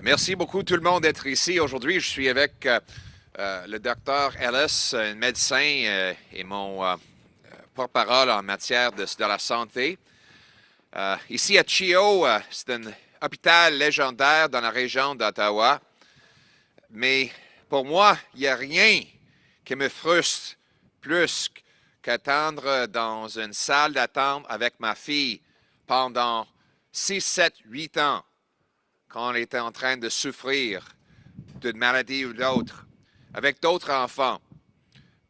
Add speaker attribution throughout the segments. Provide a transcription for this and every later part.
Speaker 1: Merci beaucoup tout le monde d'être ici. Aujourd'hui, je suis avec le docteur Ellis, un médecin et mon porte-parole en matière de la santé. Ici à Chio, c'est un hôpital légendaire dans la région d'Ottawa. Mais pour moi, il n'y a rien qui me frustre plus qu'attendre dans une salle d'attente avec ma fille pendant 6, 7, 8 ans quand on était en train de souffrir d'une maladie ou d'autre, avec d'autres enfants,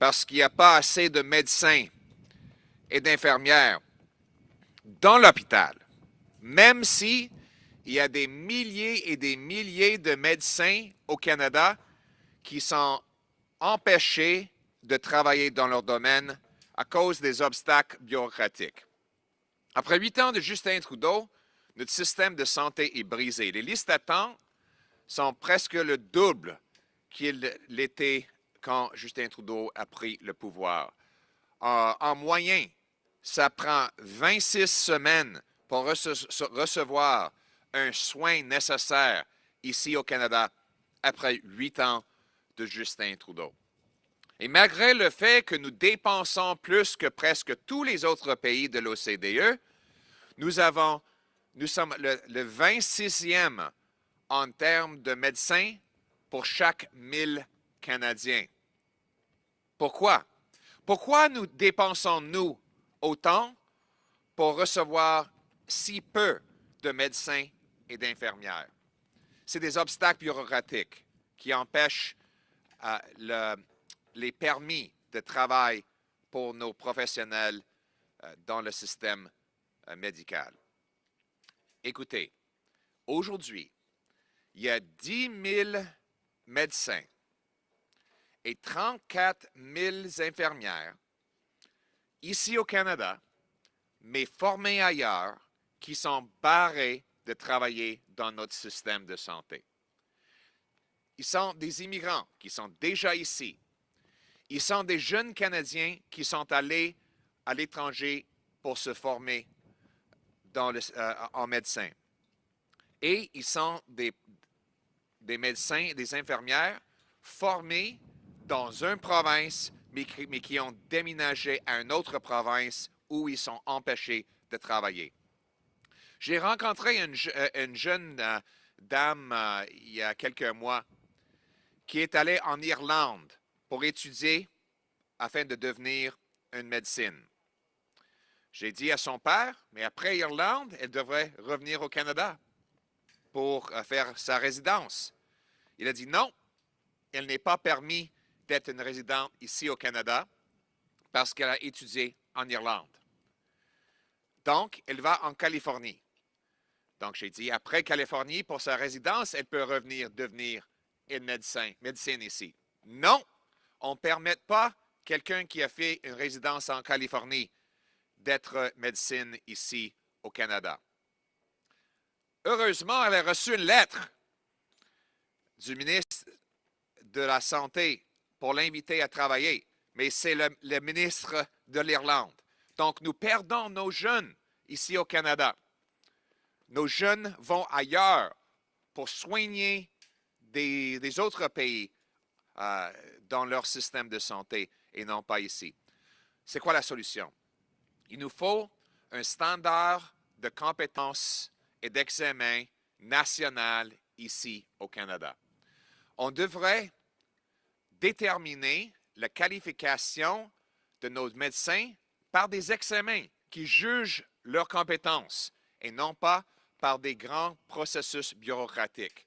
Speaker 1: parce qu'il n'y a pas assez de médecins et d'infirmières dans l'hôpital, même si il y a des milliers et des milliers de médecins au Canada qui sont empêchés de travailler dans leur domaine à cause des obstacles bureaucratiques. Après 8 ans de Justin Trudeau, notre système de santé est brisé. Les listes d'attente sont presque le double qu'il l'était quand Justin Trudeau a pris le pouvoir. En moyenne, ça prend 26 semaines pour recevoir un soin nécessaire ici au Canada après 8 ans de Justin Trudeau. Et malgré le fait que nous dépensons plus que presque tous les autres pays de l'OCDE, nous sommes le 26e en termes de médecins pour chaque 1000 Canadiens. Pourquoi? Pourquoi nous dépensons-nous autant pour recevoir si peu de médecins et d'infirmières? C'est des obstacles bureaucratiques qui empêchent les permis de travail pour nos professionnels dans le système médical. Écoutez, aujourd'hui, il y a 10 000 médecins et 34 000 infirmières ici au Canada, mais formés ailleurs, qui sont barrés de travailler dans notre système de santé. Ils sont des immigrants qui sont déjà ici. Ils sont des jeunes Canadiens qui sont allés à l'étranger pour se former en médecin. Et ils sont des médecins et des infirmières formés dans une province, mais qui ont déménagé à une autre province où ils sont empêchés de travailler. J'ai rencontré une jeune dame il y a quelques mois qui est allée en Irlande pour étudier afin de devenir une médecine. J'ai dit à son père, mais après Irlande, elle devrait revenir au Canada pour faire sa résidence. Il a dit non, elle n'est pas permis d'être une résidente ici au Canada parce qu'elle a étudié en Irlande. Donc, elle va en Californie. Donc, j'ai dit, après Californie, pour sa résidence, elle peut revenir devenir une médecine ici. Non, on ne permet pas quelqu'un qui a fait une résidence en Californie d'être médecine ici au Canada. Heureusement, elle a reçu une lettre du ministre de la Santé pour l'inviter à travailler, mais c'est le ministre de l'Irlande. Donc, nous perdons nos jeunes ici au Canada. Nos jeunes vont ailleurs pour soigner des autres pays dans leur système de santé et non pas ici. C'est quoi la solution? Il nous faut un standard de compétences et d'examen national ici au Canada. On devrait déterminer la qualification de nos médecins par des examens qui jugent leurs compétences et non pas par des grands processus bureaucratiques.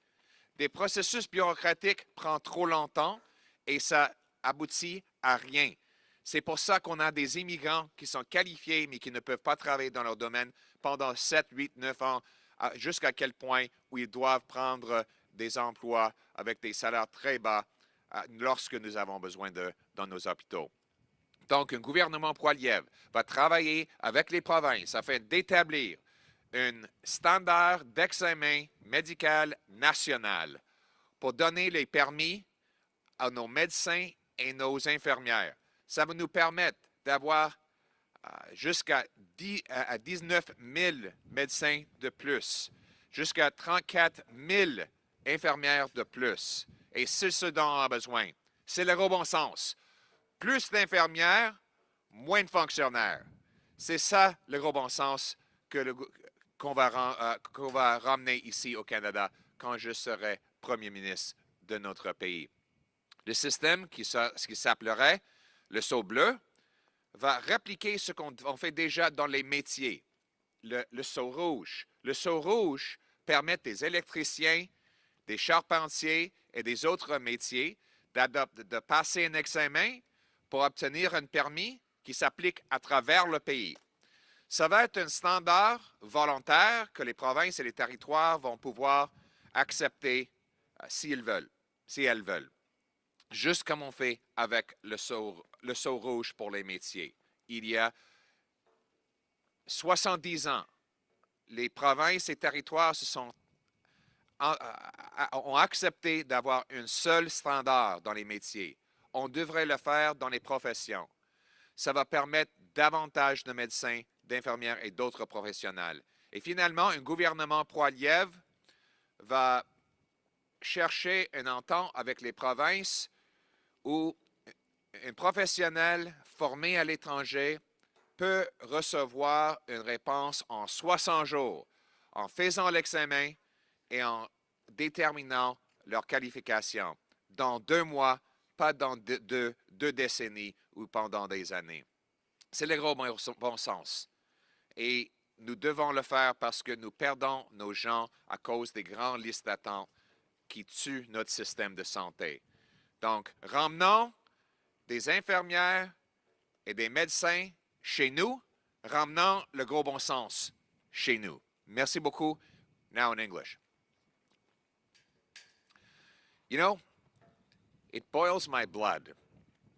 Speaker 1: Des processus bureaucratiques prennent trop longtemps et ça aboutit à rien. C'est pour ça qu'on a des immigrants qui sont qualifiés mais qui ne peuvent pas travailler dans leur domaine pendant 7, 8, 9 ans, jusqu'à quel point où ils doivent prendre des emplois avec des salaires très bas lorsque nous avons besoin d'eux dans nos hôpitaux. Donc, un gouvernement Poilievre va travailler avec les provinces afin d'établir un standard d'examen médical national pour donner les permis à nos médecins et nos infirmières. Ça va nous permettre d'avoir jusqu'à 19 000 médecins de plus, jusqu'à 34 000 infirmières de plus. Et c'est ce dont on a besoin. C'est le gros bon sens. Plus d'infirmières, moins de fonctionnaires. C'est ça le gros bon sens qu'on va ramener ici au Canada quand je serai Premier ministre de notre pays. Le système qui s'appellerait le Sceau bleu va répliquer ce qu'on fait déjà dans les métiers. Le Sceau rouge. Le Sceau rouge permet des électriciens, des charpentiers et des autres métiers de passer un examen pour obtenir un permis qui s'applique à travers le pays. Ça va être un standard volontaire que les provinces et les territoires vont pouvoir accepter si elles veulent. Juste comme on fait avec le sceau rouge pour les métiers. Il y a 70 ans, les provinces et territoires ont accepté d'avoir un seul standard dans les métiers. On devrait le faire dans les professions. Ça va permettre davantage de médecins, d'infirmières et d'autres professionnels. Et finalement, un gouvernement Poilievre va chercher une entente avec les provinces où un professionnel formé à l'étranger peut recevoir une réponse en 60 jours en faisant l'examen et en déterminant leur qualification dans 2 mois, pas dans deux décennies ou pendant des années. C'est le gros bon sens. Et nous devons le faire parce que nous perdons nos gens à cause des grandes listes d'attente qui tuent notre système de santé. Donc, ramenons des infirmières et des médecins chez nous, ramenons le gros bon sens chez nous. Merci beaucoup. Now in English. You know, it boils my blood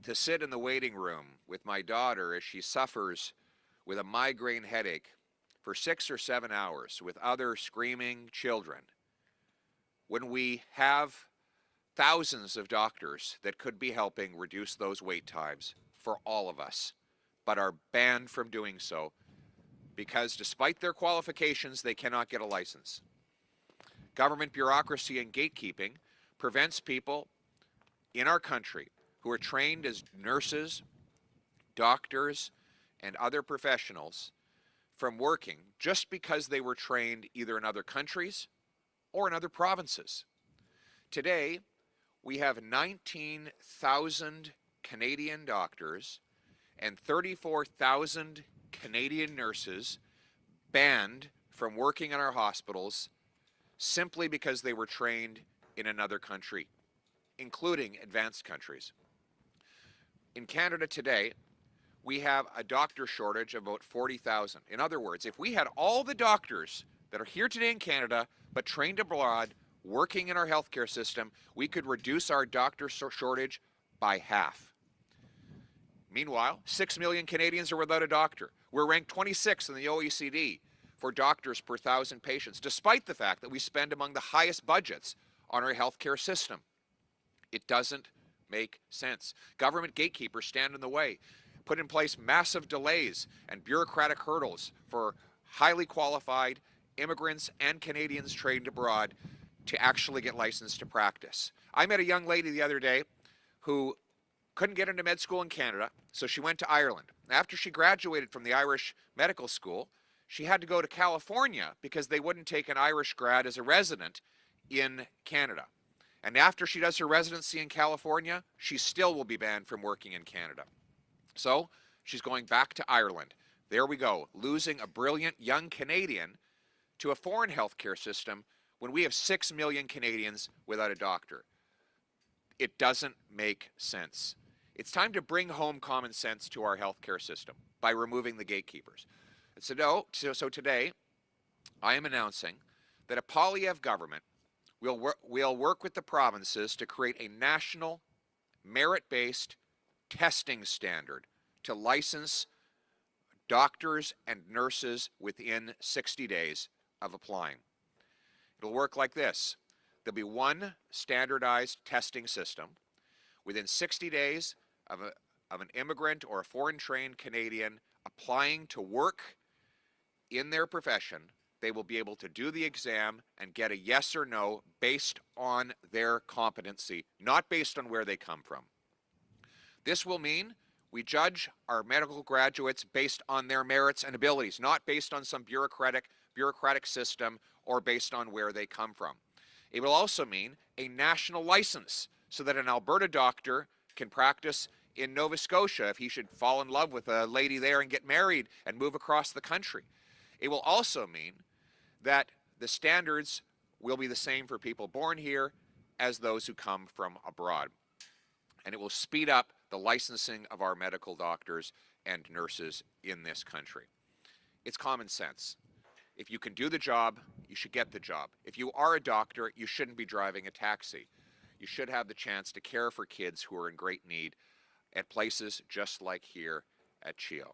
Speaker 1: to sit in the waiting room with my daughter as she suffers with a migraine headache for 6 or 7 hours with other screaming children when we have thousands of doctors that could be helping reduce those wait times for all of us, but are banned from doing so because despite their qualifications, they cannot get a license. Government bureaucracy and gatekeeping prevents people in our country who are trained as nurses, doctors, and other professionals from working just because they were trained either in other countries or in other provinces. Today, we have 19,000 Canadian doctors and 34,000 Canadian nurses banned from working in our hospitals simply because they were trained in another country, including advanced countries. In Canada today, we have a doctor shortage of about 40,000. In other words, if we had all the doctors that are here today in Canada but trained abroad working in our healthcare system, we could reduce our doctor shortage by half. Meanwhile, 6 million Canadians are without a doctor. We're ranked 26th in the OECD for doctors per 1,000 patients, despite the fact that we spend among the highest budgets on our healthcare system. It doesn't make sense. Government gatekeepers stand in the way, put in place massive delays and bureaucratic hurdles for highly qualified immigrants and Canadians trained abroad to actually get licensed to practice. I met a young lady the other day who couldn't get into med school in Canada, so she went to Ireland. After she graduated from the Irish medical school, she had to go to California because they wouldn't take an Irish grad as a resident in Canada. And after she does her residency in California, she still will be banned from working in Canada. So she's going back to Ireland. There we go, losing a brilliant young Canadian to a foreign healthcare system when we have 6 million Canadians without a doctor. It doesn't make sense. It's time to bring home common sense to our healthcare system by removing the gatekeepers. So today, I am announcing that a Poilievre government will work with the provinces to create a national merit-based testing standard to license doctors and nurses within 60 days of applying. It'll work like this. There'll be one standardized testing system. Within 60 days of an immigrant or a foreign-trained Canadian applying to work in their profession, they will be able to do the exam and get a yes or no based on their competency, not based on where they come from. This will mean we judge our medical graduates based on their merits and abilities, not based on some bureaucratic system or based on where they come from. It will also mean a national license so that an Alberta doctor can practice in Nova Scotia if he should fall in love with a lady there and get married and move across the country. It will also mean that the standards will be the same for people born here as those who come from abroad. And it will speed up the licensing of our medical doctors and nurses in this country. It's common sense. If you can do the job, you should get the job. If you are a doctor, you shouldn't be driving a taxi. You should have the chance to care for kids who are in great need at places just like here at CHEO.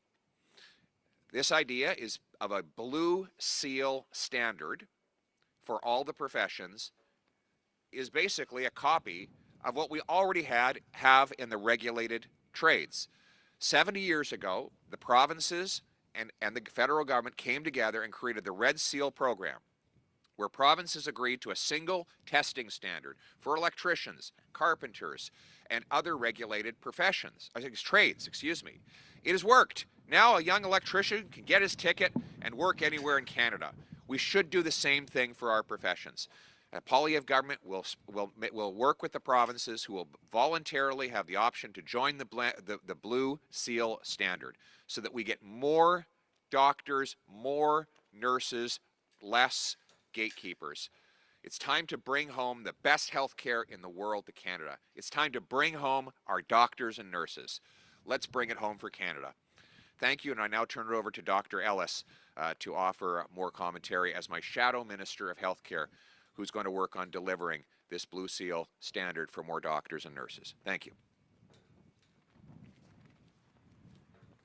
Speaker 1: This idea is of a blue seal standard for all the professions is basically a copy of what we already have in the regulated trades. 70 years ago, the provinces and the federal government came together and created the Red Seal program, where provinces agreed to a single testing standard for electricians, carpenters, and other regulated professions, trades, excuse me. It has worked. Now a young electrician can get his ticket and work anywhere in Canada. We should do the same thing for our professions. Poilievre government will work with the provinces who will voluntarily have the option to join the Blue Seal standard so that we get more doctors, more nurses, less gatekeepers. It's time to bring home the best health care in the world to Canada. It's time to bring home our doctors and nurses. Let's bring it home for Canada. Thank you, and I now turn it over to Dr. Ellis to offer more commentary as my shadow Minister of Healthcare, who's going to work on delivering this Blue Seal standard for more doctors and nurses. Thank you.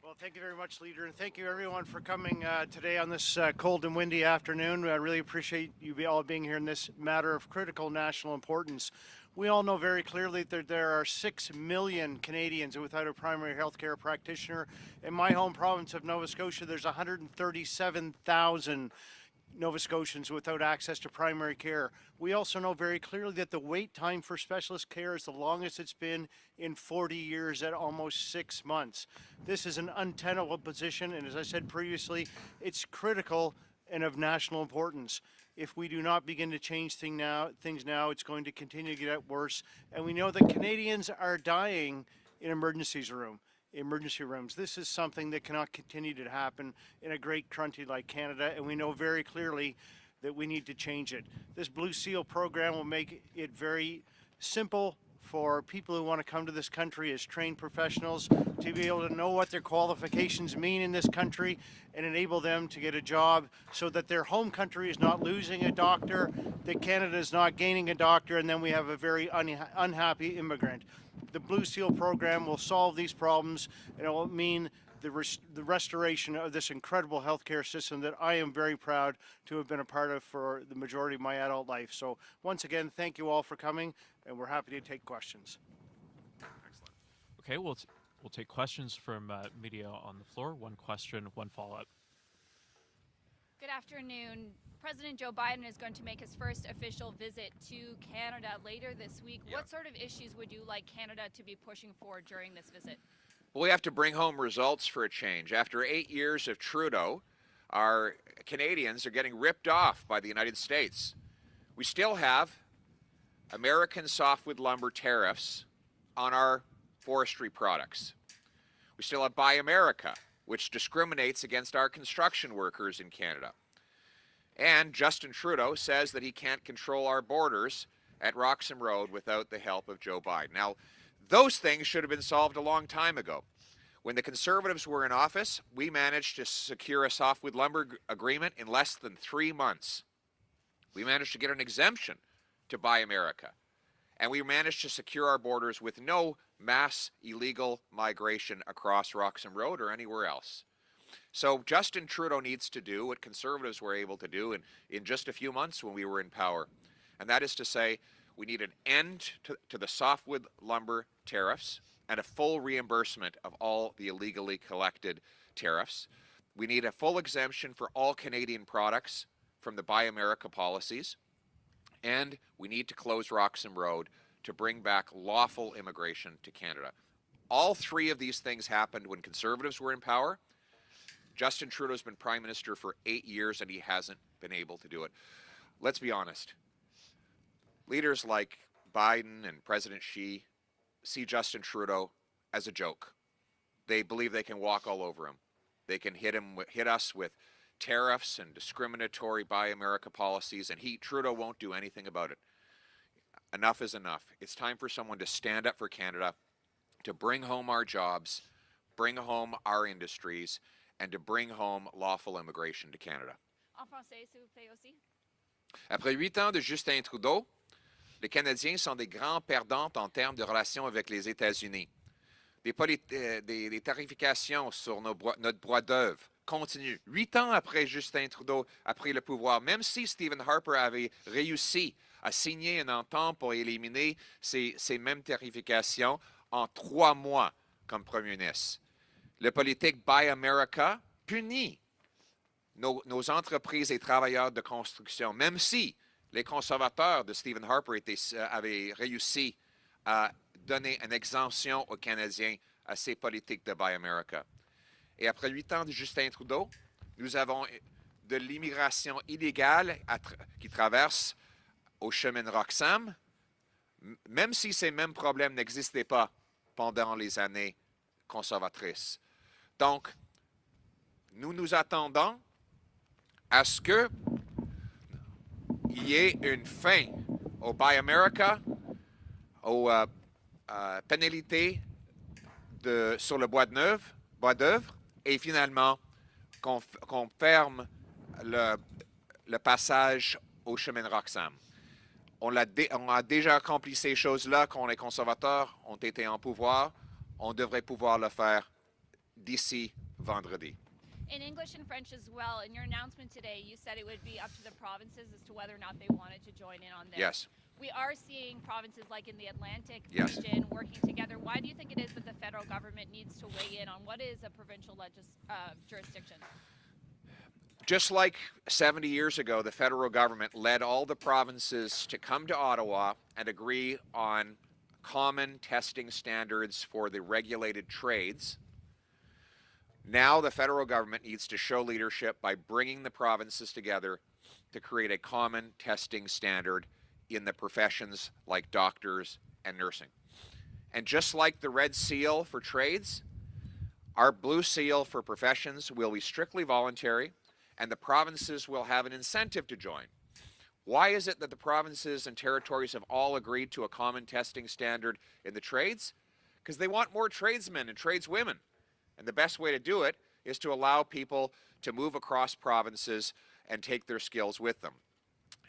Speaker 2: Well, thank you very much, Leader, and thank you everyone for coming today on this cold and windy afternoon. I really appreciate you all being here in this matter of critical national importance. We all know very clearly that there are 6 million Canadians without a primary health care practitioner. In my home province of Nova Scotia, there's 137,000 Nova Scotians without access to primary care. We also know very clearly that the wait time for specialist care is the longest it's been in 40 years at almost 6 months. This is an untenable position, and as I said previously, it's critical and of national importance. If we do not begin to change things now, it's going to continue to get worse. And we know that Canadians are dying in emergency rooms. This is something that cannot continue to happen in a great country like Canada, and we know very clearly that we need to change it. This Blue Seal program will make it very simple for people who want to come to this country as trained professionals to be able to know what their qualifications mean in this country and enable them to get a job so that their home country is not losing a doctor, that Canada is not gaining a doctor, and then we have a very unhappy immigrant. The Blue Seal program will solve these problems, and it will mean the restoration of this incredible healthcare system that I am very proud to have been a part of for the majority of my adult life. So once again, thank you all for coming, and we're happy to take questions.
Speaker 3: Excellent. Okay, we'll take questions from media on the floor. One question, one follow-up.
Speaker 4: Good afternoon. President Joe Biden is going to make his first official visit to Canada later this week. Yeah. What sort of issues would you like Canada to be pushing for during this visit?
Speaker 1: Well, we have to bring home results for a change. After 8 years of Trudeau, our Canadians are getting ripped off by the United States. We still have American softwood lumber tariffs on our forestry products. We still have Buy America, which discriminates against our construction workers in Canada. And Justin Trudeau says that he can't control our borders at Roxham Road without the help of Joe Biden. Now, those things should have been solved a long time ago. When the Conservatives were in office, we managed to secure a softwood lumber agreement in less than 3 months. We managed to get an exemption to Buy America. And we managed to secure our borders with no mass illegal migration across Roxham Road or anywhere else. So Justin Trudeau needs to do what Conservatives were able to do in just a few months when we were in power. And that is to say, we need an end to the softwood lumber tariffs and a full reimbursement of all the illegally collected tariffs. We need a full exemption for all Canadian products from the Buy America policies, and we need to close Roxham Road to bring back lawful immigration to Canada. All three of these things happened when Conservatives were in power. Justin Trudeau's been Prime Minister for 8 years and he hasn't been able to do it. Let's be honest. Leaders like Biden and President Xi see Justin Trudeau as a joke. They believe they can walk all over him. They can hit us with tariffs and discriminatory Buy America policies, and Trudeau won't do anything about it. Enough is enough. It's time for someone to stand up for Canada, to bring home our jobs, bring home our industries, and to bring home lawful immigration to Canada.
Speaker 4: En français, s'il vous plaît aussi.
Speaker 1: Après 8 ans de Justin Trudeau, les Canadiens sont des grands perdants en termes de relations avec les États-Unis. Des tarifications sur notre bois d'œuvre continuent. 8 ans après Justin Trudeau a pris le pouvoir, même si Stephen Harper avait réussi à signer une entente pour éliminer ces mêmes tarifications en 3 mois comme Premier ministre. La politique Buy America punit nos entreprises et travailleurs de construction, même si les conservateurs de Stephen Harper avaient réussi à donner une exemption aux Canadiens à ces politiques de Buy America. Et après 8 ans de Justin Trudeau, nous avons de l'immigration illégale qui traverse au chemin de Roxham, même si ces mêmes problèmes n'existaient pas pendant les années conservatrices. Donc, nous nous attendons à ce qu'il y ait une fin au Buy America, aux pénalités sur le bois d'œuvre, et finalement qu'on ferme le passage au chemin de Roxham. On a déjà accompli ces choses-là quand les conservateurs ont été en pouvoir. On devrait pouvoir le faire d'ici vendredi.
Speaker 4: In English and French as well, in your announcement today, you said it would be up to the provinces as to whether or not they wanted to join in on this.
Speaker 1: Yes.
Speaker 4: We are seeing provinces like in the Atlantic
Speaker 1: Yes.
Speaker 4: region working together. Why do you think it is that the federal government needs to weigh in on what is a provincial jurisdiction?
Speaker 1: Just like 70 years ago, the federal government led all the provinces to come to Ottawa and agree on common testing standards for the regulated trades. Now the federal government needs to show leadership by bringing the provinces together to create a common testing standard in the professions like doctors and nursing. And just like the red seal for trades, our blue seal for professions will be strictly voluntary, and the provinces will have an incentive to join. Why is it that the provinces and territories have all agreed to a common testing standard in the trades? Because they want more tradesmen and tradeswomen. And the best way to do it is to allow people to move across provinces and take their skills with them.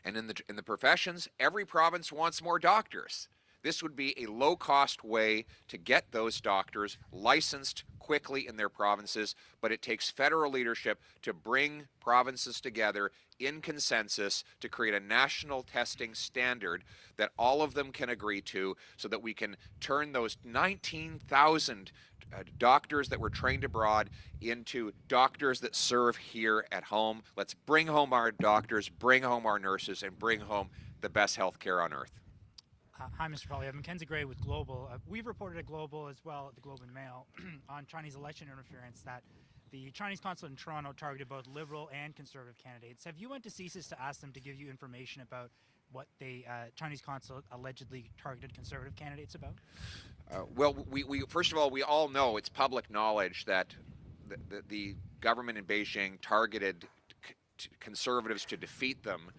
Speaker 1: And in the professions, every province wants more doctors. This would be a low-cost way to get those doctors licensed quickly in their provinces, but it takes federal leadership to bring provinces together in consensus to create a national testing standard that all of them can agree to so that we can turn those 19,000 doctors that were trained abroad into doctors that serve here at home. Let's bring home our doctors, bring home our nurses, and bring home the best health care on earth.
Speaker 5: Hi, Mr. Poilievre. Mackenzie Gray with Global. We've reported at Global as well at the Globe and Mail on Chinese election interference that the Chinese consulate in Toronto targeted both Liberal and Conservative candidates. Have you went to CSIS to ask them to give you information about what the Chinese consulate allegedly targeted Conservative candidates about?
Speaker 1: Well, we first of all, we all know, it's public knowledge that the government in Beijing targeted Conservatives to defeat them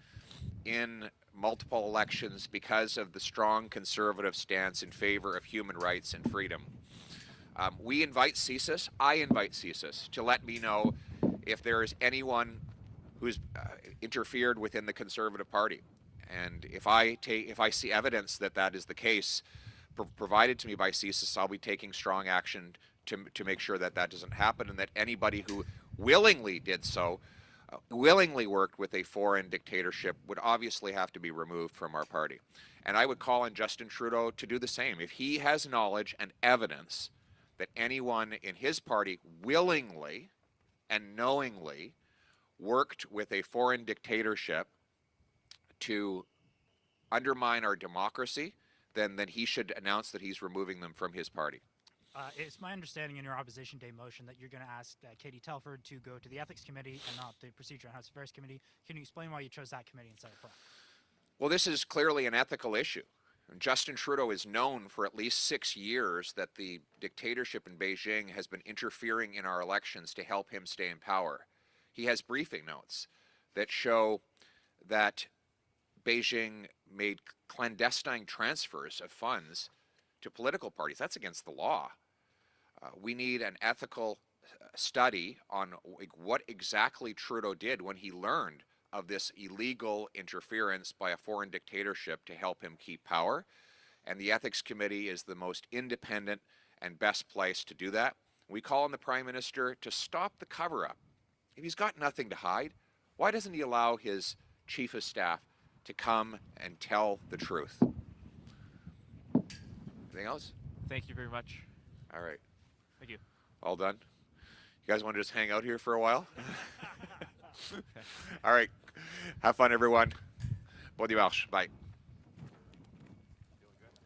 Speaker 1: in multiple elections because of the strong Conservative stance in favor of human rights and freedom. We invite CSIS, I invite CSIS to let me know if there is anyone who's interfered within the Conservative Party. And if I see evidence that that is the case, provided to me by CSIS, I'll be taking strong action to make sure that that doesn't happen, and that anybody who willingly did so, willingly worked with a foreign dictatorship, would obviously have to be removed from our party. And I would call on Justin Trudeau to do the same. If he has knowledge and evidence that anyone in his party willingly and knowingly worked with a foreign dictatorship to undermine our democracy, then he should announce that he's removing them from his party.
Speaker 5: It's my understanding in your opposition day motion that you're going to ask Katie Telford to go to the Ethics Committee and not the Procedure and House Affairs Committee. Can you explain why you chose that committee instead of Prime?
Speaker 1: Well, this is clearly an ethical issue. Justin Trudeau is known for at least 6 years that the dictatorship in Beijing has been interfering in our elections to help him stay in power. He has briefing notes that show that Beijing made clandestine transfers of funds to political parties. That's against the law. We need an ethical study on what exactly Trudeau did when he learned of this illegal interference by a foreign dictatorship to help him keep power. And the Ethics Committee is the most independent and best place to do that. We call on the Prime Minister to stop the cover-up. If he's got nothing to hide, why doesn't he allow his Chief of Staff to come and tell the truth? Anything else?
Speaker 3: Thank you very much.
Speaker 1: All right.
Speaker 3: Thank you.
Speaker 1: All done? You guys want to just hang out here for a while? All right. Have fun, everyone. Bon dimanche. Bye.